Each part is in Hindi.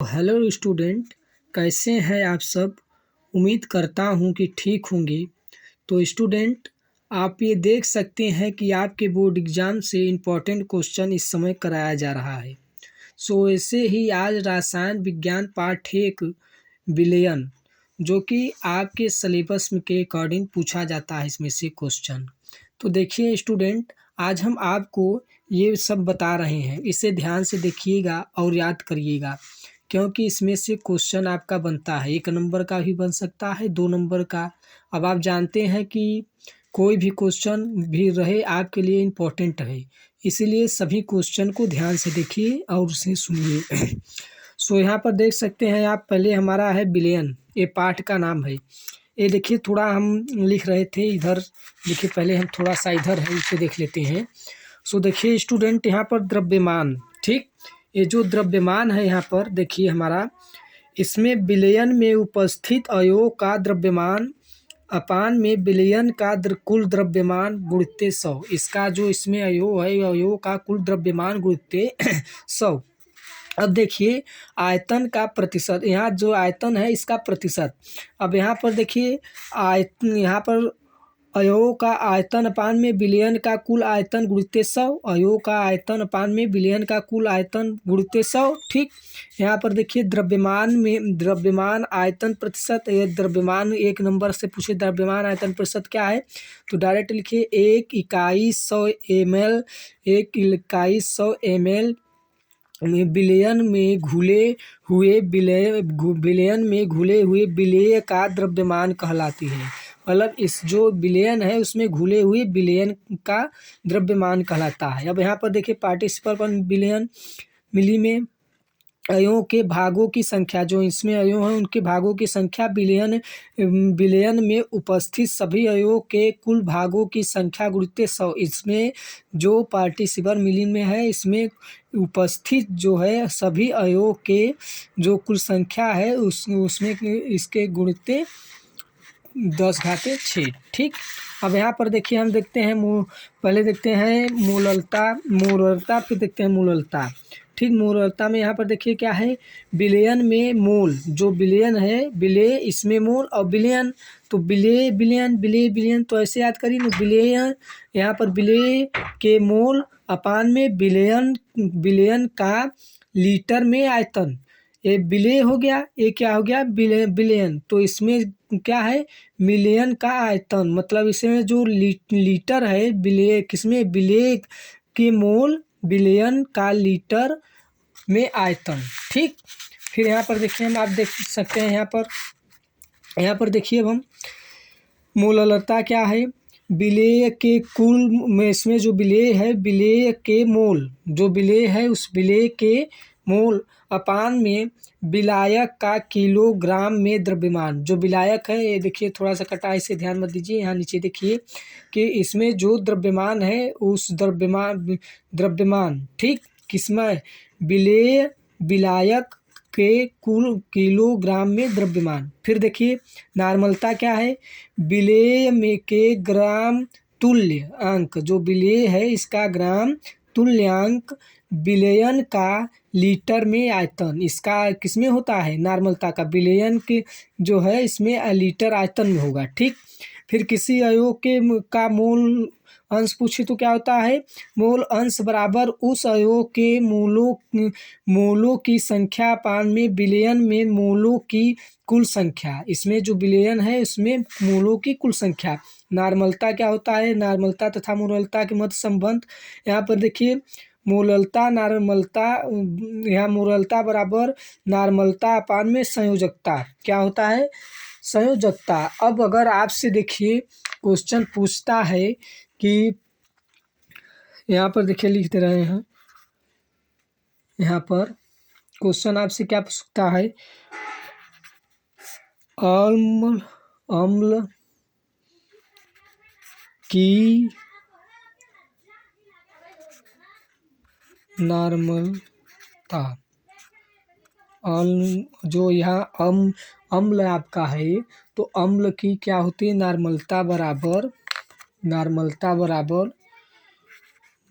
हेलो स्टूडेंट, कैसे हैं आप सब। उम्मीद करता हूँ कि ठीक होंगे। तो स्टूडेंट, आप ये देख सकते हैं कि आपके बोर्ड एग्ज़ाम से इम्पोर्टेंट क्वेश्चन इस समय कराया जा रहा है। सो ऐसे ही आज रसायन विज्ञान पार्ट एक विलयन, जो कि आपके सिलेबस के अकॉर्डिंग पूछा जाता है इसमें से क्वेश्चन। तो देखिए स्टूडेंट, आज हम आपको ये सब बता रहे हैं, इसे ध्यान से देखिएगा और याद करिएगा, क्योंकि इसमें से क्वेश्चन आपका बनता है। 1 नंबर का भी बन सकता है, 2 नंबर का। अब आप जानते हैं कि कोई भी क्वेश्चन भी रहे आपके लिए इम्पोर्टेंट है, इसीलिए सभी क्वेश्चन को ध्यान से देखिए और उसे सुनिए। सो यहाँ पर देख सकते हैं आप, पहले हमारा है विलयन, ये पाठ का नाम है। ये देखिए, थोड़ा हम लिख रहे थे इधर, देखिए पहले हम थोड़ा सा इधर है उसे देख लेते हैं। सो देखिए स्टूडेंट, यहाँ पर द्रव्यमान, ठीक, ये जो द्रव्यमान है यहाँ पर देखिए हमारा, इसमें विलयन में उपस्थित अवयव का द्रव्यमान अपान में विलयन का कुल द्रव्यमान गुणित्ते 100। इसका जो इसमें अवयव है, अवयव का कुल द्रव्यमान गुणित्ते 100। अब देखिए आयतन का प्रतिशत, यहाँ जो आयतन है इसका प्रतिशत। अब यहाँ पर देखिए आयतन, यहाँ पर अवयव का आयतन अपान में विलयन का कुल आयतन गुणित्ते 100, अवयव का आयतन अपान में विलयन का कुल आयतन गुणित्ते 100, ठीक। यहाँ पर देखिए द्रव्यमान में द्रव्यमान आयतन प्रतिशत, ये द्रव्यमान 1 नंबर से पूछे द्रव्यमान आयतन प्रतिशत क्या है, तो डायरेक्ट लिखिए 1 इकाई 100 ml, 1 इकाई 100 ml विलयन में घुले हुए विलयन में घुले हुए विलेय का द्रव्यमान कहलाती है। मतलब इस जो विलयन है उसमें घुले हुए विलयन का द्रव्यमान कहलाता है। अब यहाँ पर देखिए पार्टिसिपल विलयन मिली में अयों के भागों की संख्या, जो इसमें अयों हैं उनके भागों की संख्या विलयन में उपस्थित सभी अयों के कुल भागों की संख्या गुणित्ते 100। इसमें जो पार्टिसिपल मिलियन में है, इसमें उपस्थित जो है सभी अयों के जो कुल संख्या है उसमें इसके गुणित्ते 10⁻6, ठीक। अब यहाँ पर देखिए हम देखते हैं पहले देखते हैं मूललता, फिर देखते हैं मूललता, ठीक। मूललता में यहाँ पर देखिए क्या है, विलयन में मोल, जो विलयन है विलेय, इसमें मोल और विलयन, तो विलेय विलयन विलेय विलयन, तो ऐसे याद करिए ना, विलयन यहाँ पर विलेय के मोल अपान में विलयन का लीटर में आयतन, ये विलेय हो गया, ये क्या हो गया विलयन, तो इसमें क्या है मिलियन का आयतन, मतलब इसमें जो लीटर है विलेय, किसमें विलेय के मोल विलयन का लीटर में आयतन, ठीक। फिर यहाँ पर देखिए हम, आप देख सकते हैं यहाँ पर देखिए अब हम मूललता क्या है, विलेय के कुल में, इसमें जो विलेय है विलेय के मोल, जो विलेय है उस विलेय के मोल अपान में विलायक का किलोग्राम में द्रव्यमान, जो विलायक है ये देखिए थोड़ा सा कटा, इसे ध्यान मत दीजिए, यहाँ नीचे देखिए कि इसमें जो द्रव्यमान है उस द्रव्यमान, ठीक, किसमें विलेय विलायक के कुल किलोग्राम में द्रव्यमान। फिर देखिए नॉर्मलता क्या है, विलेय में के ग्राम तुल्य अंक, जो विलेय है इसका ग्राम तुल्यांक विलयन का लीटर में आयतन, इसका किसमें होता है नॉर्मलता का, विलयन के जो है इसमें लीटर आयतन में होगा, ठीक। फिर किसी अवयव के का मोल अंश पूछे तो क्या होता है, मोल अंश बराबर उस अवयव के मोलों की संख्या अपान में विलयन में मोलों की कुल संख्या, इसमें जो विलयन है उसमें मोलों की कुल संख्या। नॉर्मलता क्या होता है, नॉर्मलता तथा मूललता के मध्य संबंध, यहाँ पर देखिए मूललता नॉर्मलता, यहाँ मूललता बराबर नॉर्मलता अपान में संयोजकता, क्या होता है संयोजकता। अब अगर आपसे देखिए क्वेश्चन पूछता है कि यहाँ पर देखिए लिखते रहे हैं, यहाँ पर क्वेश्चन आपसे क्या पूछता है, अम्ल की नॉर्मलता, जो यहाँ अम्ल आपका है, तो अम्ल की क्या होती है नॉर्मलता बराबर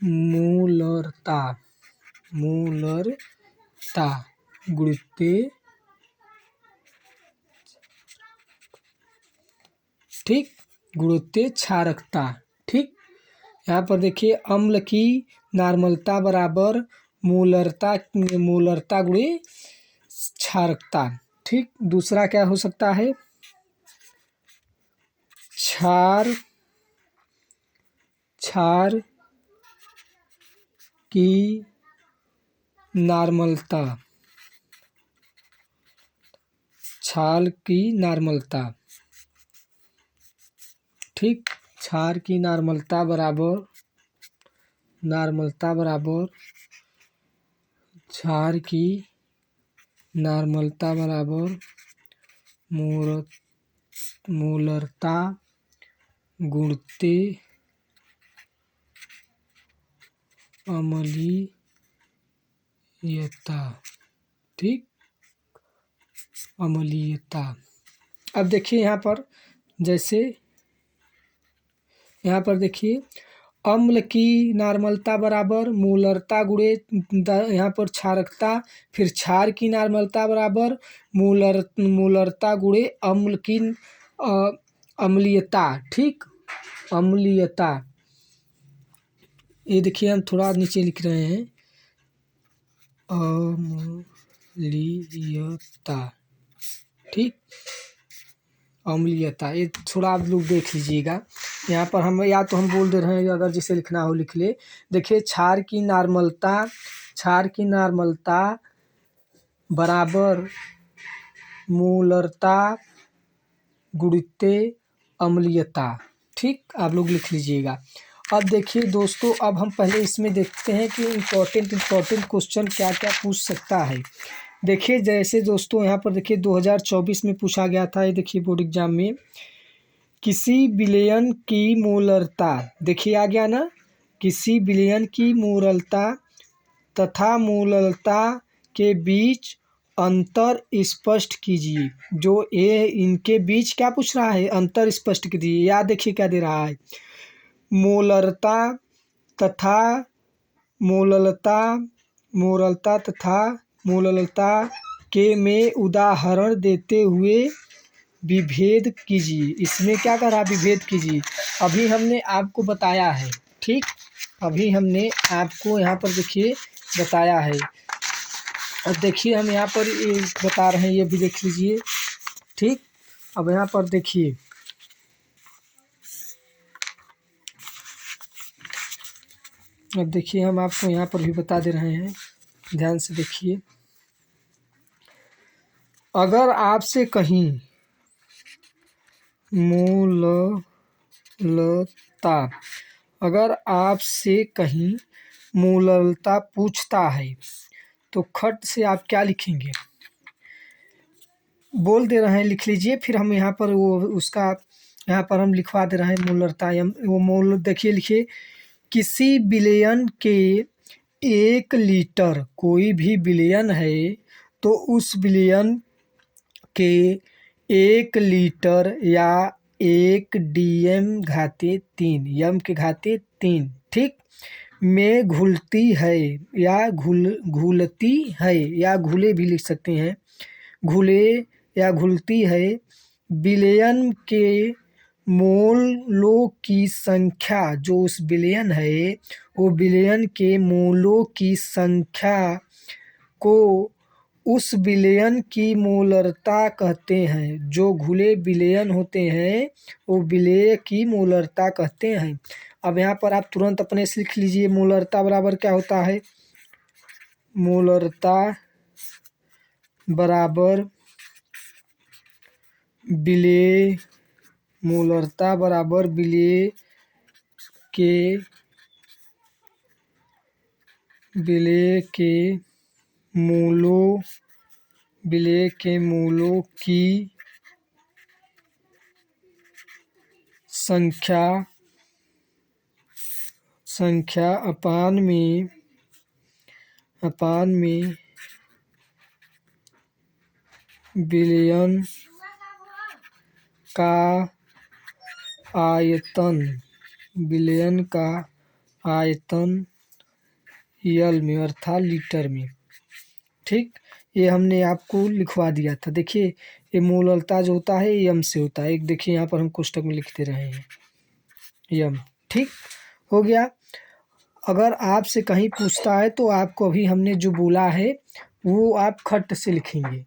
मूलरता, गुणते, ठीक, गुणते क्षारकता। ठीक, यहाँ पर देखिए अम्ल की नार्मलता बराबर मोलरता, मोलरता गुणे क्षारकता। ठीक, दूसरा क्या हो सकता है, क्षार, क्षार की नार्मलता, क्षार की नार्मलता। ठीक, क्षार की नार्मलता बराबर, नार्मलता बराबर क्षार की नार्मलता बराबर मोलरता गुणते अम्लीयता। ठीक, अम्लीयता। अब देखिए यहाँ पर, जैसे यहाँ पर देखिए अम्ल की नार्मलता बराबर मोलरता गुणे यहाँ पर क्षारकता, फिर क्षार की नार्मलता बराबर मोलरता गुणे अम्ल की अम्लीयता। ठीक, अम्लीयता। ये देखिए हम थोड़ा नीचे लिख रहे हैं, अम्लीयता। ठीक, अम्लीयता, ये थोड़ा आप लोग देख लीजिएगा। यहाँ पर हम या तो हम बोल दे रहे हैं, अगर जिसे लिखना हो लिख ले। देखिए क्षार की नार्मलता, क्षार की नार्मलता बराबर मोलरता गुणिते अम्लीयता। ठीक, आप लोग लिख लीजिएगा। अब देखिए दोस्तों, अब हम पहले इसमें देखते हैं कि इम्पोर्टेंट क्वेश्चन क्या क्या पूछ सकता है। देखिए जैसे दोस्तों यहाँ पर देखिए 2024 में पूछा गया था, ये देखिए बोर्ड एग्जाम में, किसी विलयन की मोलरता, देखिए आ गया ना, किसी विलयन की मोलरता तथा मोलरता के बीच अंतर स्पष्ट कीजिए। जो ये इनके बीच क्या पूछ रहा है, अंतर स्पष्ट कीजिए। या देखिए क्या दे रहा है, मोलरता तथा मोलरता, मोलरता तथा मोलरता के में उदाहरण देते हुए विभेद कीजिए। इसमें क्या कर रहा है, विभेद कीजिए। अभी हमने आपको बताया है, ठीक, अभी हमने आपको यहाँ पर देखिए बताया है। और देखिए हम यहाँ पर ये बता रहे हैं, ये भी देख लीजिए। ठीक, अब यहाँ पर देखिए, अब देखिए हम आपको यहाँ पर भी बता दे रहे हैं, ध्यान से देखिए। अगर आपसे कहीं मोलरता, अगर आपसे कहीं मोलरता पूछता है तो खट से आप क्या लिखेंगे, बोल दे रहे हैं, लिख लीजिए। फिर हम यहाँ पर वो उसका यहाँ पर हम लिखवा दे रहे हैं मोलरता। वो मोल देखिए, लिखिए, किसी विलयन के 1 लीटर, कोई भी विलयन है तो उस विलयन के 1 लीटर या 1 DM घाते 3, यम के घाते 3, ठीक, में घुलती है या घुलती है, या घुले भी लिख सकते हैं, घुले या घुलती है, विलयन के मोलों की संख्या, जो उस विलयन है वो विलयन के मोलों की संख्या को उस विलयन की मोलरता कहते हैं। जो घुले विलयन होते हैं वो विलय की मोलरता कहते हैं। अब यहाँ पर आप तुरंत अपने से लिख लीजिए, मोलरता बराबर क्या होता है, मोलरता बराबर विलय, मोलरता बराबर विलय के मोलों, विलय के मोलों की संख्या अपान में विलयन का आयतन, विलयन का आयतन यल में अर्थात लीटर में। ठीक, ये हमने आपको लिखवा दिया था। देखिए ये मूललता जो होता है यम से होता है। एक देखिए यहाँ पर हम कोष्टक में लिखते रहे हैं यम। ठीक हो गया। अगर आपसे कहीं पूछता है तो आपको अभी हमने जो बोला है वो आप खट से लिखेंगे।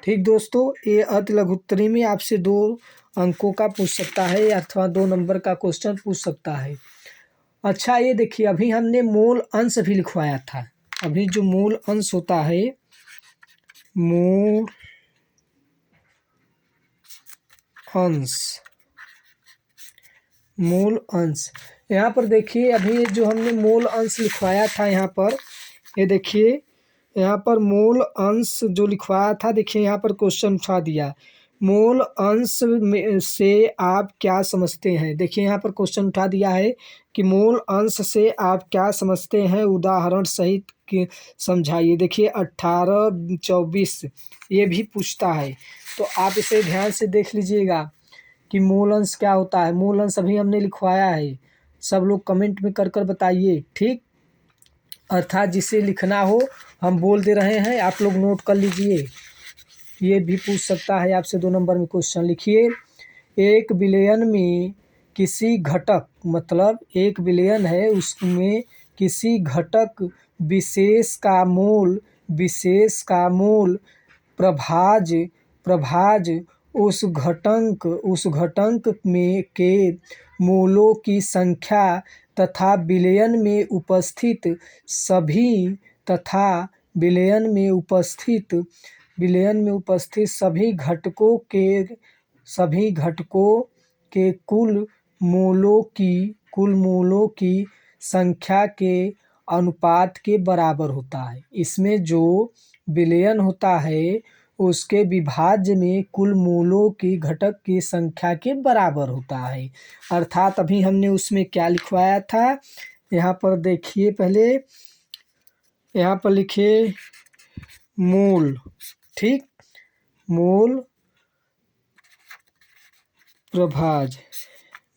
ठीक दोस्तों, ये अति लघुत्तरी में आपसे 2 अंकों का पूछ सकता है अथवा 2 नंबर का क्वेश्चन पूछ सकता है। अच्छा ये देखिए, अभी हमने मूल अंश भी लिखवाया था। अभी जो मूल अंश होता है, मूल अंश, मूल अंश, यहाँ पर देखिए अभी जो हमने मूल अंश लिखवाया था यहाँ पर, ये देखिए यहाँ पर मूल अंश जो लिखवाया था, देखिए यहाँ पर क्वेश्चन उठा दिया, मूल अंश में से आप क्या समझते हैं। देखिए यहाँ पर क्वेश्चन उठा दिया है कि मूल अंश से आप क्या समझते हैं, उदाहरण सहित कि समझाइए। देखिए 18, 24 ये भी पूछता है, तो आप इसे ध्यान से देख लीजिएगा कि मूल अंश क्या होता है। मूल अंश अभी हमने लिखवाया है, सब लोग कमेंट में कर कर बताइए। ठीक, अर्थात जिसे लिखना हो हम बोल दे रहे हैं, आप लोग नोट कर लीजिए। ये भी पूछ सकता है आपसे 2 नंबर में क्वेश्चन। लिखिए, एक विलयन में किसी घटक, मतलब एक विलयन है उसमें किसी घटक विशेष का मूल प्रभाज प्रभाज उस घटक में के मूलों की संख्या तथा तथा विलयन में उपस्थित सभी घटकों के कुल मूलों की संख्या के अनुपात के बराबर होता है। इसमें जो विलयन होता है उसके विभाज्य में कुल मूलों की घटक की संख्या के बराबर होता है। अर्थात अभी हमने उसमें क्या लिखवाया था, यहाँ पर देखिए, पहले यहाँ पर लिखिए मूल। ठीक, मूल प्रभाज,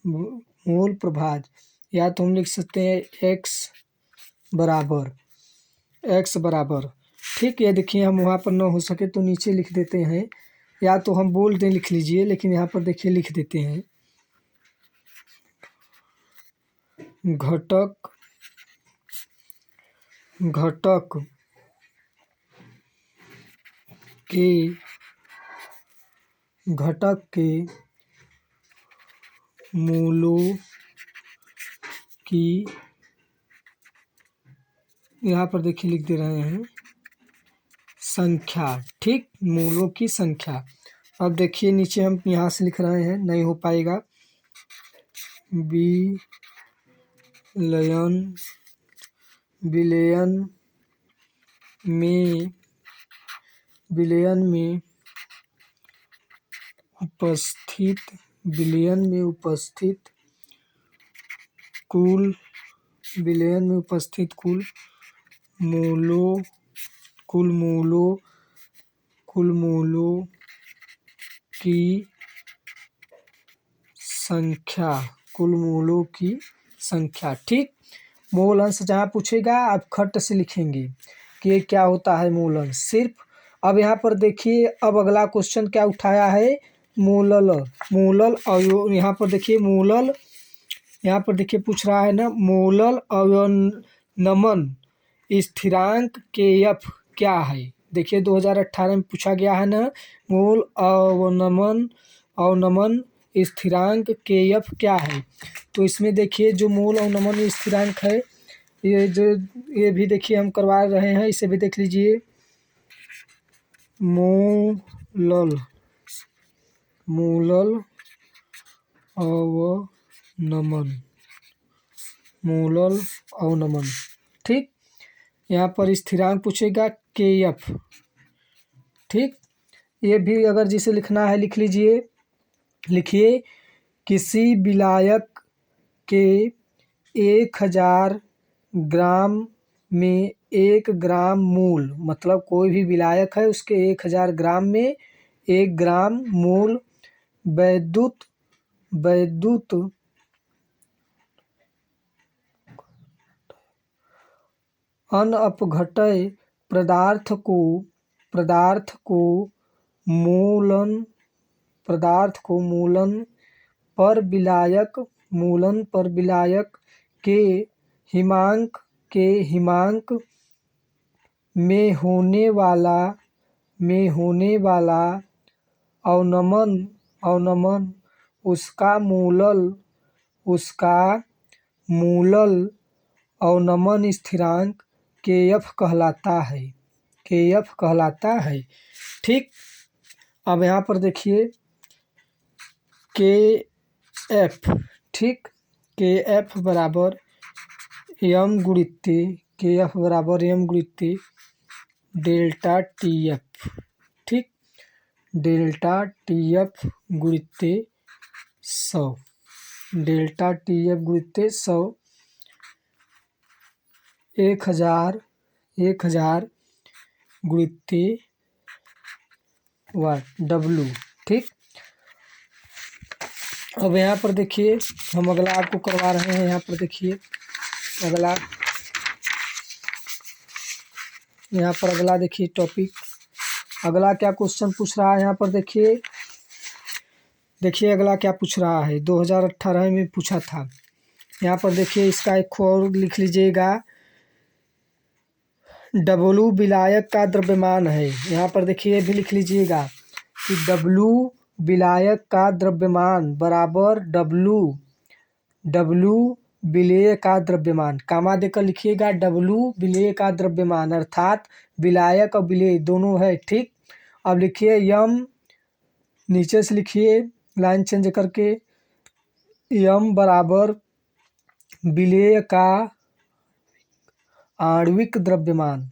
मूल प्रभाज, या तो हम लिख सकते हैं एक्स बराबर। ठीक है, देखिए हम वहाँ पर ना हो सके तो नीचे लिख देते हैं, या तो हम बोल दें लिख लीजिए, लेकिन यहाँ पर देखिए लिख देते हैं घटक के मूलों की, यहाँ पर देखिए लिख दे रहे हैं संख्या। ठीक, मूलों की संख्या। अब देखिए नीचे हम यहाँ से लिख रहे हैं, नहीं हो पाएगा। विलयन में उपस्थित कुल मूलों की संख्या। ठीक, मूल अंश जहाँ पूछेगा आप खट से लिखेंगे कि ये क्या होता है मूल अंश सिर्फ। अब यहाँ पर देखिए, अब अगला क्वेश्चन क्या उठाया है, मूलल। और यहाँ पर देखिए मूलल, यहाँ पर देखिए पूछ रहा है ना, मूलल अवनमन स्थिरांक के एफ क्या है। देखिए 2018 में पूछा गया है ना, मूल अवनमन स्थिरांक के एफ क्या है। तो इसमें देखिए जो मूल अवनमन स्थिरांक है, ये भी देखिए हम करवा रहे हैं, इसे भी देख लीजिए। मूलल अवनमन। ठीक, यहाँ पर स्थिरांक पूछेगा के एफ। ठीक, ये भी अगर जिसे लिखना है लिख लीजिए। लिखिए, किसी विलायक के 1000 ग्राम में 1 ग्राम मूल, मतलब कोई भी विलायक है उसके 1000 ग्राम में 1 ग्राम मूल वैद्युत अनअपघट्य पदार्थ पदार्थ को मूलन पर विलायक के हिमांक में होने वाला अवनमन उसका मूलल अवनमन स्थिरांक kf कहलाता है। ठीक, अब यहाँ पर देखिए kf, ठीक, kf बराबर m गुणित डेल्टा tf, ठीक, डेल्टा tf गुणित 100, डेल्टा tf गुणित 100 1000 गुणित W, ठीक। अब यहाँ पर देखिए हम अगला आपको करवा रहे हैं। यहाँ पर देखिए अगला देखिए टॉपिक, अगला क्या क्वेश्चन पूछ रहा है। यहाँ पर देखिए अगला क्या पूछ रहा है, 2018 में पूछा था। यहाँ पर देखिए इसका एक और लिख लीजिएगा, W विलायक का द्रव्यमान है। यहाँ पर देखिए ये भी लिख लीजिएगा कि W विलायक का द्रव्यमान बराबर W विलेय का द्रव्यमान, कामा देकर लिखिएगा W विलेय का द्रव्यमान, अर्थात विलायक और विलेय दोनों है। ठीक, अब लिखिए m, नीचे से लिखिए लाइन चेंज करके, m बराबर विलेय का आणविक द्रव्यमान,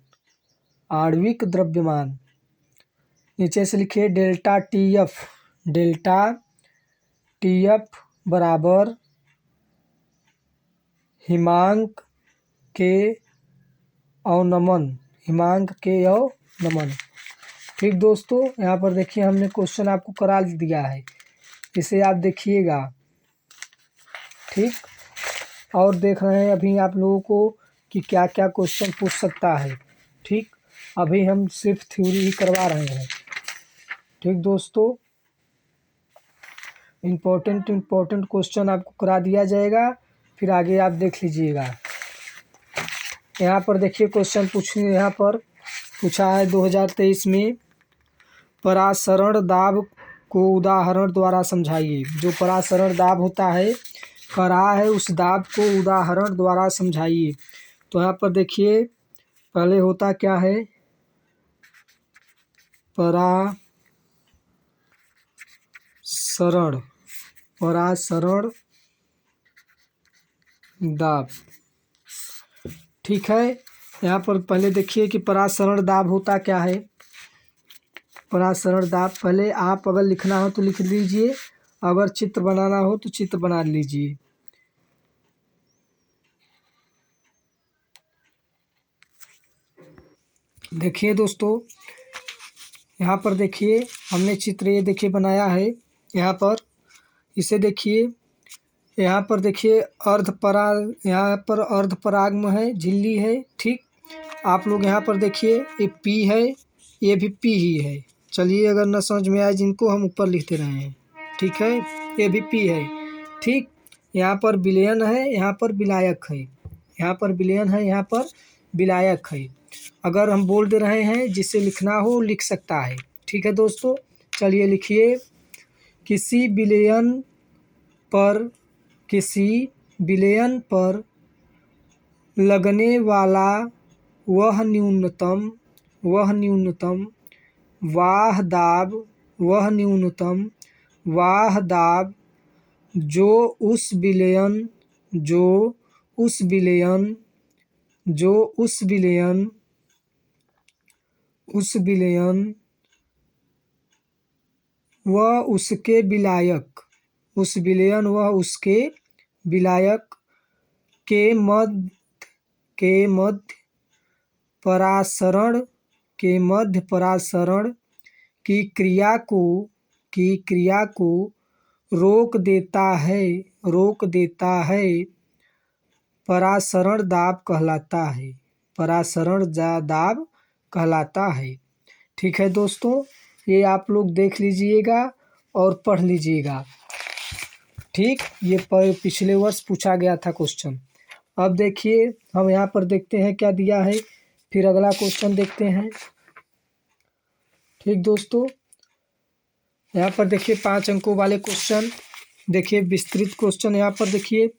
नीचे से लिखिए डेल्टा tf बराबर हिमांक के अवनमन। ठीक दोस्तों, यहाँ पर देखिए हमने क्वेश्चन आपको करा दिया है, इसे आप देखिएगा। ठीक, और देख रहे हैं अभी आप लोगों को कि क्या क्या क्वेश्चन पूछ सकता है। ठीक, अभी हम सिर्फ थ्योरी ही करवा रहे हैं। ठीक दोस्तों, इम्पोर्टेंट क्वेश्चन आपको करा दिया जाएगा, फिर आगे आप देख लीजिएगा। यहाँ पर देखिए क्वेश्चन यहाँ पर पूछा है 2023 में, परासरण दाब को उदाहरण द्वारा समझाइए। जो परासरण दाब होता है करा है, उस दाब को उदाहरण द्वारा समझाइए। तो यहाँ पर देखिए पहले होता क्या है, परासरण दाब। ठीक है, यहाँ पर पहले देखिए कि परासरण दाब होता क्या है। परासरण दाब पहले आप अगर लिखना हो तो लिख लीजिए, अगर चित्र बनाना हो तो चित्र बना लीजिए। देखिए दोस्तों, यहाँ पर देखिए हमने चित्र ये देखिए बनाया है। यहाँ पर इसे देखिए, यहाँ पर देखिए यहाँ पर अर्धपरागम है, झिल्ली है। ठीक, आप लोग यहाँ पर देखिए ये P है, ये भी P ही है। चलिए, अगर न समझ में आए जिनको हम ऊपर लिखते रहे हैं। ठीक है, ये भी P है। ठीक, यहाँ पर विलयन है, यहाँ पर विलायक है, यहाँ पर विलयन है, यहाँ पर विलायक है। अगर हम बोल दे रहे हैं, जिसे लिखना हो लिख सकता है। ठीक है दोस्तों, चलिए लिखिए, किसी विलयन पर लगने वाला वह न्यूनतम वाह दाब जो उस विलयन व उसके विलायक के मध्य परासरण की क्रिया को रोक देता है, परासरण दाब कहलाता है। ठीक है दोस्तों, ये आप लोग देख लीजिएगा और पढ़ लीजिएगा। ठीक, ये पिछले वर्ष पूछा गया था क्वेश्चन। अब देखिए हम यहाँ पर देखते हैं क्या दिया है, फिर अगला क्वेश्चन देखते हैं। ठीक दोस्तों, यहाँ पर देखिए 5 अंकों वाले क्वेश्चन, देखिए विस्तृत क्वेश्चन। यहाँ पर देखिए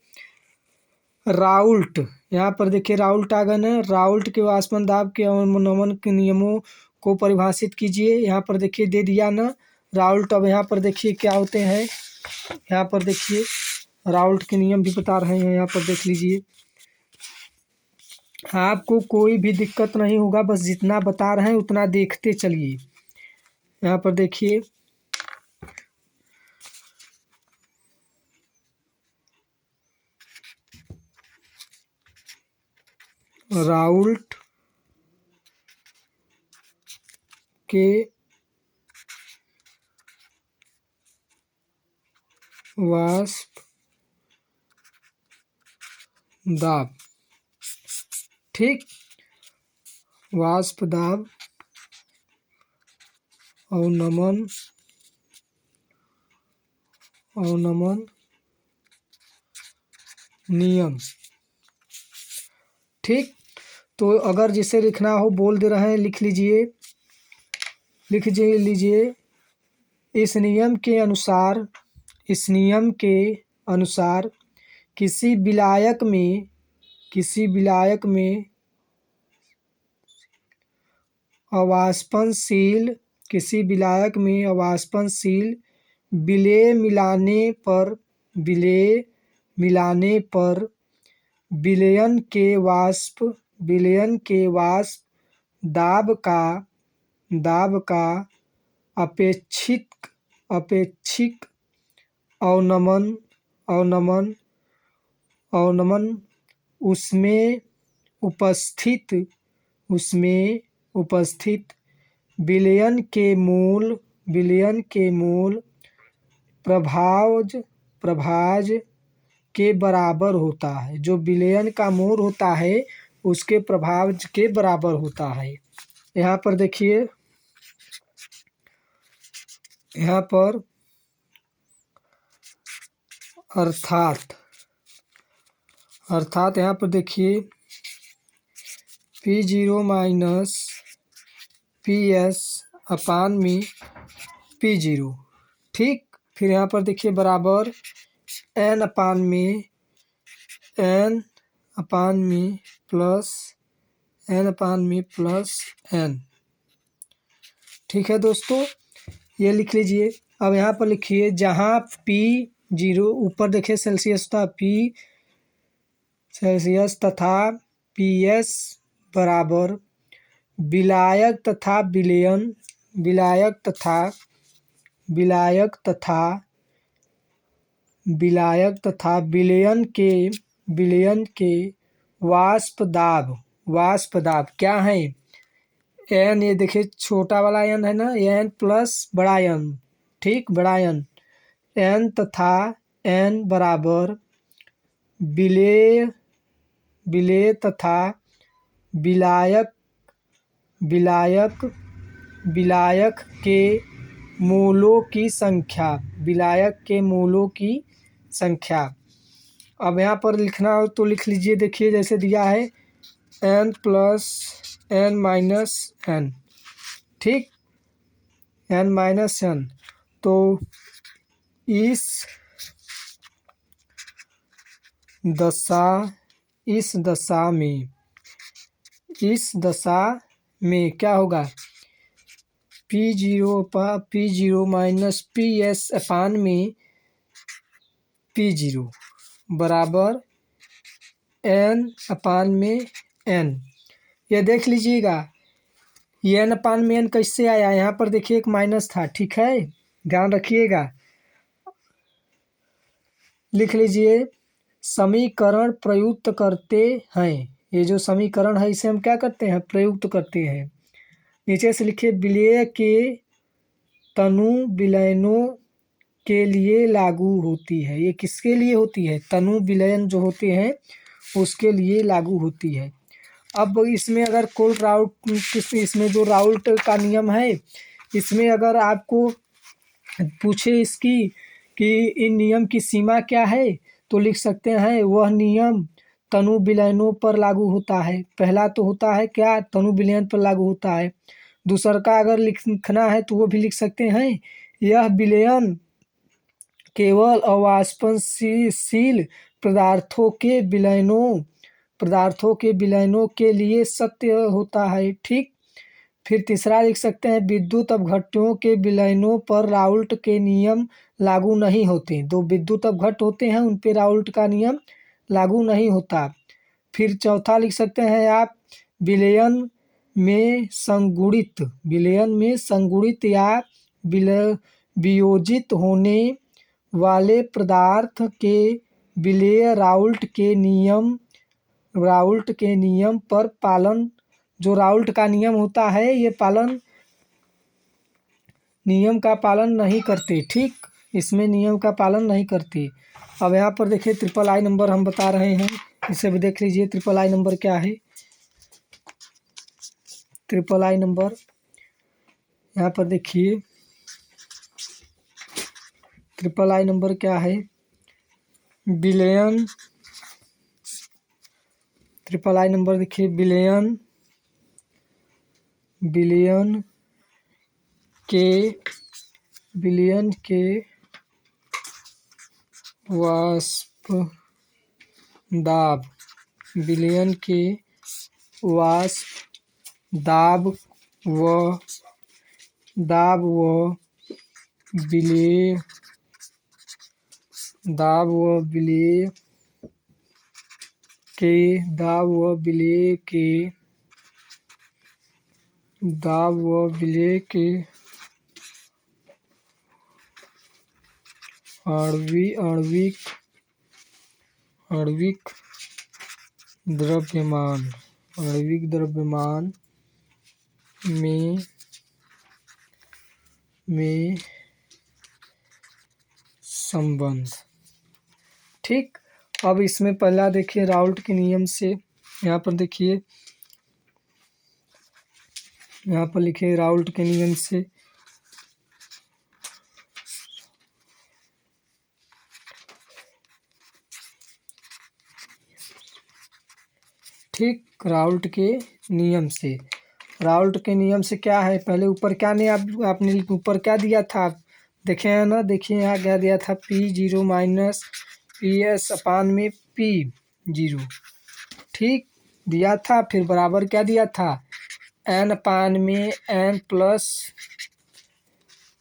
राउल्ट, यहाँ पर देखिए राउल्ट आगन है। राउल्ट के वाष्पन दाब के अवनमन के नियमों को परिभाषित कीजिए। यहाँ पर देखिए दे दिया ना राउल्ट। अब यहाँ पर देखिए क्या होते हैं, यहाँ पर देखिए राउल्ट के नियम भी बता रहे हैं, यहाँ पर देख लीजिए। आपको कोई भी दिक्कत नहीं होगा, बस जितना बता रहे हैं उतना देखते चलिए। यहाँ पर देखिए राउल्ट के वाष्प दाब, ठीक, वाष्प दाब अवनमन नियम। ठीक, तो अगर जिसे लिखना हो बोल दे रहे हैं, लिख लीजिए। इस नियम के अनुसार किसी विलायक में अवाष्पनशील विलेय मिलाने पर विलयन के वाष्प दाब का अपेक्षिक अवनमन उसमें उपस्थित विलयन के मूल प्रभाज के बराबर होता है। जो विलयन का मूल होता है उसके प्रभाज के बराबर होता है। यहाँ पर देखिए, यहाँ पर अर्थात यहाँ पर देखिए P0 माइनस PS अपान में P0, ठीक। फिर यहाँ पर देखिए बराबर N अपान में प्लस N, ठीक है दोस्तों, ये लिख लीजिए। अब यहाँ पर लिखिए जहाँ P0 ऊपर देखिए सेल्सियस था, P सेल्सियस तथा PS बराबर विलायक तथा विलयन के वाष्प दाब क्या है, N, ये देखिए छोटा वाला N है ना, N प्लस बड़ा N, ठीक, बड़ा N तथा N बराबर विलेय तथा विलायक के मूलों की संख्या। अब यहाँ पर लिखना हो तो लिख लीजिए। देखिए जैसे दिया है N plus N minus N, ठीक, N माइनस N। तो इस दशा में क्या होगा, P0 माइनस PS अपान में P0 बराबर N अपान में N। ये देख लीजिएगा ये N अपान में N कैसे आया, यहाँ पर देखिए एक माइनस था, ठीक है, ध्यान रखिएगा। लिख लीजिए समीकरण प्रयुक्त करते हैं। ये जो समीकरण है इसे हम क्या करते हैं, प्रयुक्त करते हैं। नीचे से लिखिए विलेय के तनु विलयनों के लिए लागू होती है। ये किसके लिए होती है, तनु विलयन जो होते हैं उसके लिए लागू होती है। अब इसमें अगर कोल्ड राउट इसमें जो राउल्ट का नियम है, इसमें अगर आपको पूछे इसकी कि इन नियम की सीमा क्या है, तो लिख सकते हैं वह नियम तनु विलयनों पर लागू होता है। पहला तो होता है क्या, तनु विलयन पर लागू होता है। दूसरा का अगर लिखना है तो वो भी लिख सकते हैं, यह विलयन केवल अवाष्पशील पदार्थों के विलयनों के लिए सत्य होता है। ठीक। फिर तीसरा लिख सकते हैं, विद्युत अपघट्यों के विलयनों पर राउल्ट के नियम लागू नहीं होते। दो विद्युत अपघट्य होते हैं उन पे राउल्ट का नियम लागू नहीं होता। फिर चौथा लिख सकते हैं आप, विलयन में संगुणित या वियोजित होने वाले पदार्थ के विलेय राउल्ट के नियम पर पालन, जो राउल्ट का नियम होता है ये नियम का पालन नहीं करते। ठीक, इसमें नियम का पालन नहीं करते। अब यहाँ पर देखिए ट्रिपल आई नंबर हम बता रहे हैं, इसे भी देख लीजिए ट्रिपल आई नंबर क्या है। ट्रिपल आई नंबर यहाँ पर देखिए, ट्रिपल आई नंबर क्या है, विलयन। ट्रिपल आई नंबर देखिए, विलयन के वाष्प दाब, विलयन के वाष्प दाब व विलेय के आणविक द्रव्यमान में संबंध। ठीक। अब इसमें पहला देखिए राउल्ट के नियम से, यहाँ पर देखिए, यहाँ पर लिखे राउल्ट के नियम से ठीक, राउल्ट के नियम से क्या है, पहले ऊपर क्या ने आपने ऊपर क्या दिया था, देखे हैं ना, देखिए यहाँ क्या दिया था, P0 माइनस PS अपान में P0। ठीक दिया था। फिर बराबर क्या दिया था, N अपान में N प्लस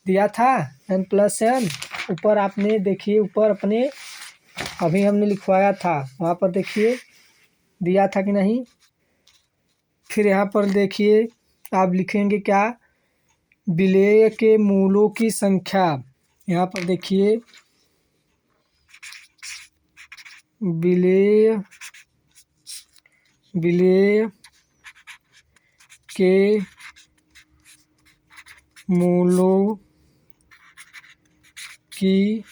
दिया था, N+N। ऊपर आपने देखिए, ऊपर अपने अभी हमने लिखवाया था वहाँ पर देखिए दिया था कि नहीं। फिर यहाँ पर देखिए आप लिखेंगे क्या, विलेय के मूलों की संख्या। यहाँ पर देखिए विलेय के मूलों की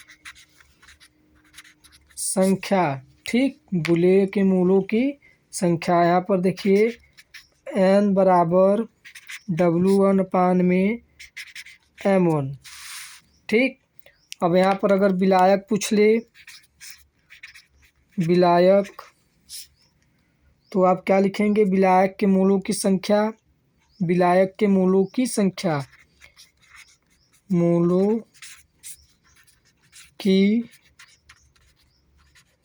संख्या। ठीक, विलेय के मूलों की संख्या। यहाँ पर देखिए n बराबर W1 अपान में M1। ठीक। अब यहाँ पर अगर विलायक पूछ ले, विलायक, तो आप क्या लिखेंगे, विलायक के मूलों की संख्या, विलायक के मूलों की संख्या, मूलों की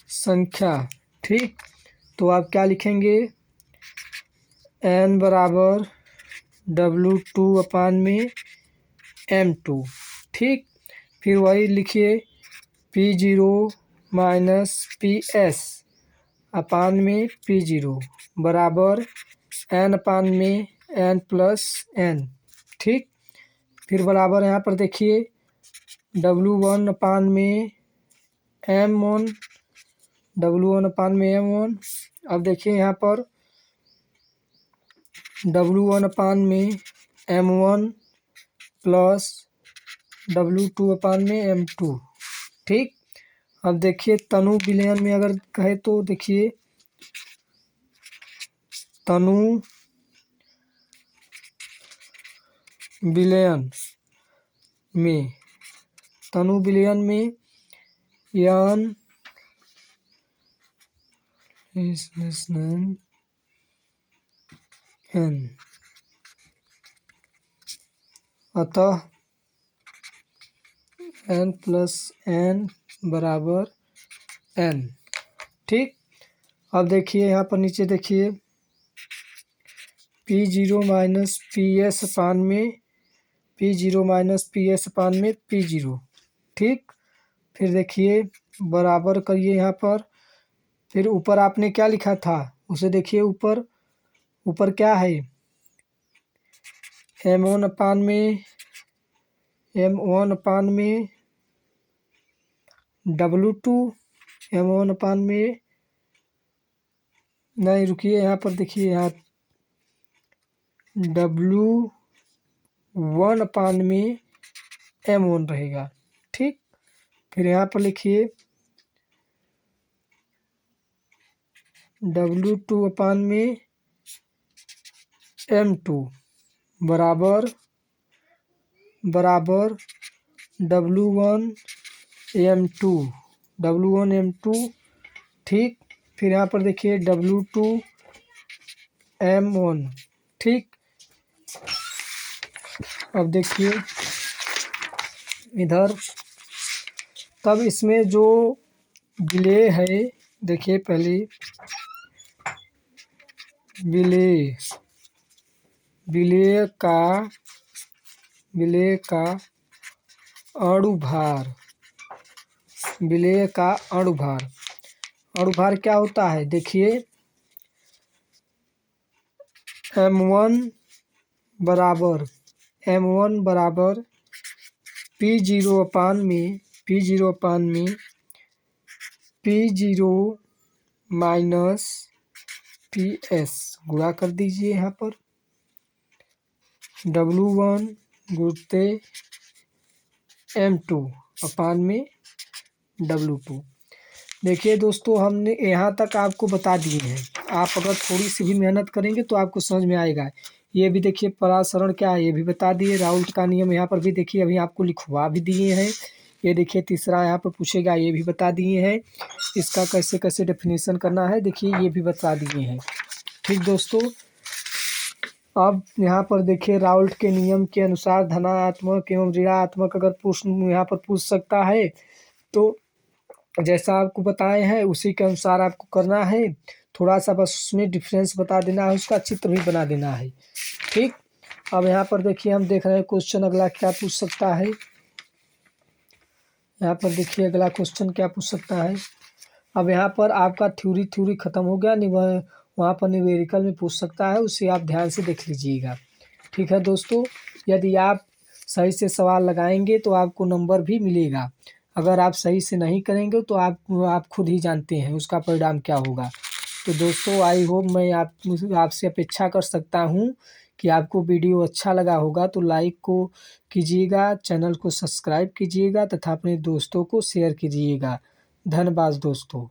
संख्या। ठीक, तो आप क्या लिखेंगे, n बराबर W2 अपान में M2। ठीक। फिर वही लिखिए P0 माइनस PS अपान में P0 बराबर N अपान में N+N। ठीक। फिर बराबर यहाँ पर देखिए W1 अपान में M1, W1 अपान में M1। अब देखिए यहाँ पर W1 अपान में M1 प्लस W2 अपान में M2। ठीक। अब देखिए तनु विलयन में अगर कहे तो देखिए तनु विलयन में यन एन, अतः n+n बराबर n। ठीक, अब देखिए यहाँ पर नीचे देखिए P0 माइनस PS अपान में P0। ठीक, फिर देखिए बराबर करिए यहाँ पर, फिर ऊपर आपने क्या लिखा था उसे देखिए, ऊपर क्या है, M1 अपान में W2, M1 अपान में, नहीं रुकिए यहाँ पर देखिए, यहाँ W1 अपान में M1 रहेगा। ठीक, फिर यहाँ पर लिखिए W2 अपान में M2 बराबर W1 M2। ठीक, फिर यहाँ पर देखिए W2 M1। ठीक, अब देखिए इधर, तब इसमें जो विलेय है, देखिए पहले विलेय का अणुभार क्या होता है, देखिए M1 बराबर P0 अपान में P0 माइनस PS गुणा कर दीजिए यहाँ पर, W1 गुणते M2 अपान में W2। देखिए दोस्तों, हमने यहाँ तक आपको बता दिए हैं, आप अगर थोड़ी सी भी मेहनत करेंगे तो आपको समझ में आएगा। ये भी देखिए परासरण क्या है ये भी बता दिए, राउल्ट का नियम यहाँ पर भी देखिए अभी आपको लिखवा भी दिए हैं। ये देखिए तीसरा यहाँ पर पूछेगा, ये भी बता दिए हैं। इसका कैसे कैसे डेफिनेशन करना है देखिए ये भी बता दिए हैं। ठीक दोस्तों, अब यहाँ पर देखिए राउल्ट के नियम के अनुसार धनात्मक एवं ऋणात्मक अगर प्रश्न यहाँ पर पूछ सकता है तो जैसा आपको बताए हैं उसी के अनुसार आपको करना है। थोड़ा सा बस उसमें डिफरेंस बता देना है, उसका चित्र भी बना देना है। ठीक, अब यहाँ पर देखिए हम देख रहे हैं क्वेश्चन अगला क्या पूछ सकता है। यहाँ पर देखिए अगला क्वेश्चन क्या पूछ सकता है। अब यहाँ पर आपका थ्योरी खत्म हो गया, वहाँ पर न्यूमेरिकल में पूछ सकता है, उसे आप ध्यान से देख लीजिएगा। ठीक है दोस्तों, यदि आप सही से सवाल लगाएंगे तो आपको नंबर भी मिलेगा, अगर आप सही से नहीं करेंगे तो आप खुद ही जानते हैं उसका परिणाम क्या होगा। तो दोस्तों आई होप मैं आपसे अपेक्षा कर सकता हूँ कि आपको वीडियो अच्छा लगा होगा तो लाइक को कीजिएगा, चैनल को सब्सक्राइब कीजिएगा तथा अपने दोस्तों को शेयर कीजिएगा। धन्यवाद दोस्तों।